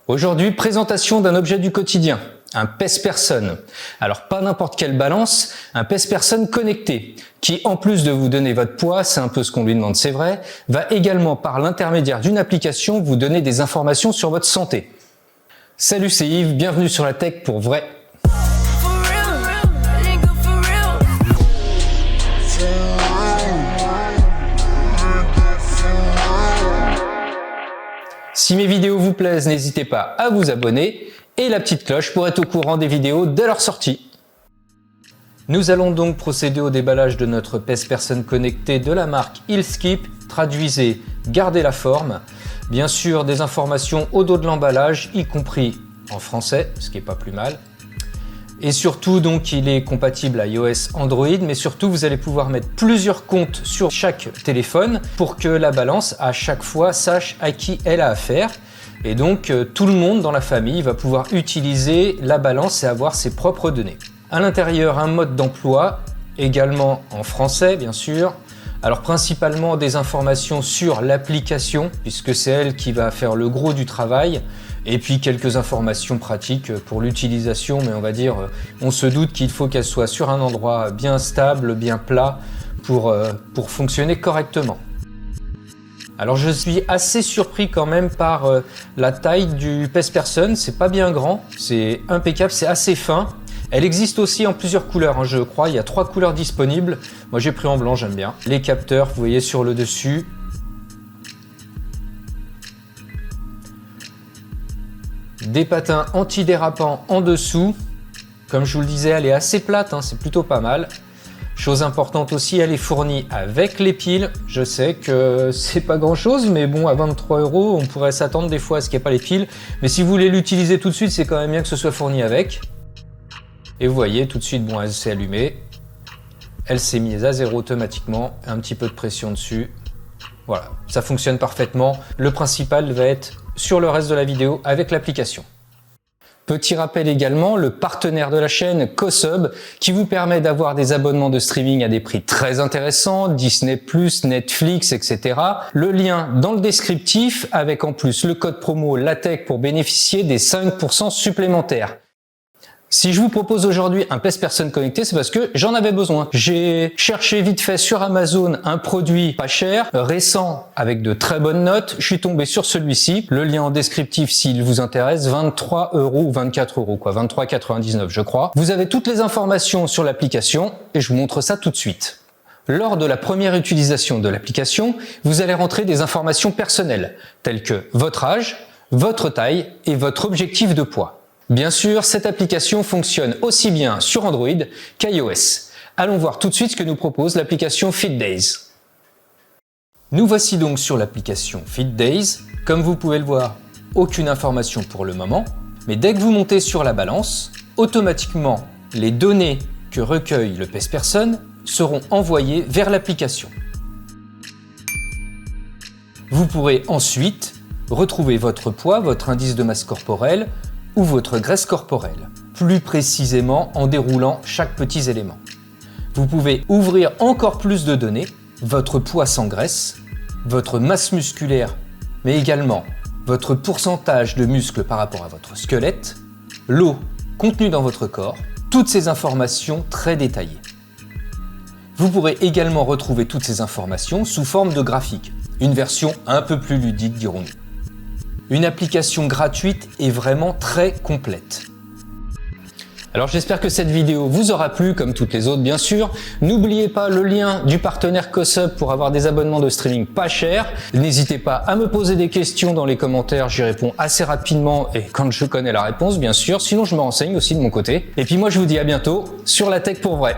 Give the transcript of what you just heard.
Aujourd'hui, présentation d'un objet du quotidien, un pèse-personne. Alors pas n'importe quelle balance, un pèse-personne connecté, qui en plus de vous donner votre poids, c'est un peu ce qu'on lui demande, c'est vrai, va également par l'intermédiaire d'une application vous donner des informations sur votre santé. Salut, c'est Yves, bienvenue sur la Tech pour vrai. Si mes vidéos vous plaisent, n'hésitez pas à vous abonner et la petite cloche pour être au courant des vidéos dès leur sortie. Nous allons donc procéder au déballage de notre pèse-personne connecté de la marque Healthkeep. Traduisez, gardez la forme. Bien sûr, des informations au dos de l'emballage, y compris en français, ce qui n'est pas plus mal. Et surtout, donc, il est compatible à iOS, Android, mais surtout, vous allez pouvoir mettre plusieurs comptes sur chaque téléphone pour que la balance, à chaque fois, sache à qui elle a affaire. Et donc, tout le monde dans la famille va pouvoir utiliser la balance et avoir ses propres données. À l'intérieur, un mode d'emploi, également en français, bien sûr. Alors, principalement des informations sur l'application, puisque c'est elle qui va faire le gros du travail. Et puis quelques informations pratiques pour l'utilisation, mais on va dire, on se doute qu'il faut qu'elle soit sur un endroit bien stable, bien plat, pour fonctionner correctement. Alors je suis assez surpris quand même par la taille du pèse-personne, c'est pas bien grand, c'est impeccable, c'est assez fin. Elle existe aussi en plusieurs couleurs, je crois, il y a 3 couleurs disponibles. Moi j'ai pris en blanc, j'aime bien. Les capteurs, vous voyez sur le dessus. Des patins antidérapants en dessous. Comme je vous le disais, elle est assez plate, c'est plutôt pas mal. Chose importante aussi, elle est fournie avec les piles. Je sais que c'est pas grand chose, mais bon, à 23 €, on pourrait s'attendre des fois à ce qu'il n'y ait pas les piles. Mais si vous voulez l'utiliser tout de suite, c'est quand même bien que ce soit fourni avec. Et vous voyez, tout de suite, bon, elle s'est allumée. Elle s'est mise à 0 automatiquement. Un petit peu de pression dessus. Voilà, ça fonctionne parfaitement. Le principal va être sur le reste de la vidéo avec l'application. Petit rappel également, le partenaire de la chaîne, CoSub, qui vous permet d'avoir des abonnements de streaming à des prix très intéressants, Disney+, Netflix, etc. Le lien dans le descriptif avec en plus le code promo LATECH pour bénéficier des 5% supplémentaires. Si je vous propose aujourd'hui un pèse-personne connecté, c'est parce que j'en avais besoin. J'ai cherché vite fait sur Amazon un produit pas cher, récent, avec de très bonnes notes. Je suis tombé sur celui-ci. Le lien en descriptif s'il vous intéresse, 23 € ou 24 € quoi, 23,99 je crois. Vous avez toutes les informations sur l'application et je vous montre ça tout de suite. Lors de la première utilisation de l'application, vous allez rentrer des informations personnelles, telles que votre âge, votre taille et votre objectif de poids. Bien sûr, cette application fonctionne aussi bien sur Android qu'iOS. Allons voir tout de suite ce que nous propose l'application FitDays. Nous voici donc sur l'application FitDays. Comme vous pouvez le voir, aucune information pour le moment. Mais dès que vous montez sur la balance, automatiquement, les données que recueille le pèse-personne seront envoyées vers l'application. Vous pourrez ensuite retrouver votre poids, votre indice de masse corporelle, ou votre graisse corporelle, plus précisément en déroulant chaque petit élément. Vous pouvez ouvrir encore plus de données, votre poids sans graisse, votre masse musculaire, mais également votre pourcentage de muscles par rapport à votre squelette, l'eau contenue dans votre corps, toutes ces informations très détaillées. Vous pourrez également retrouver toutes ces informations sous forme de graphique, une version un peu plus ludique dirons-nous. Une application gratuite et vraiment très complète. Alors j'espère que cette vidéo vous aura plu, comme toutes les autres bien sûr. N'oubliez pas le lien du partenaire CoSub pour avoir des abonnements de streaming pas chers. N'hésitez pas à me poser des questions dans les commentaires, j'y réponds assez rapidement et quand je connais la réponse bien sûr. Sinon je me renseigne aussi de mon côté. Et puis moi je vous dis à bientôt sur la Tech pour vrai.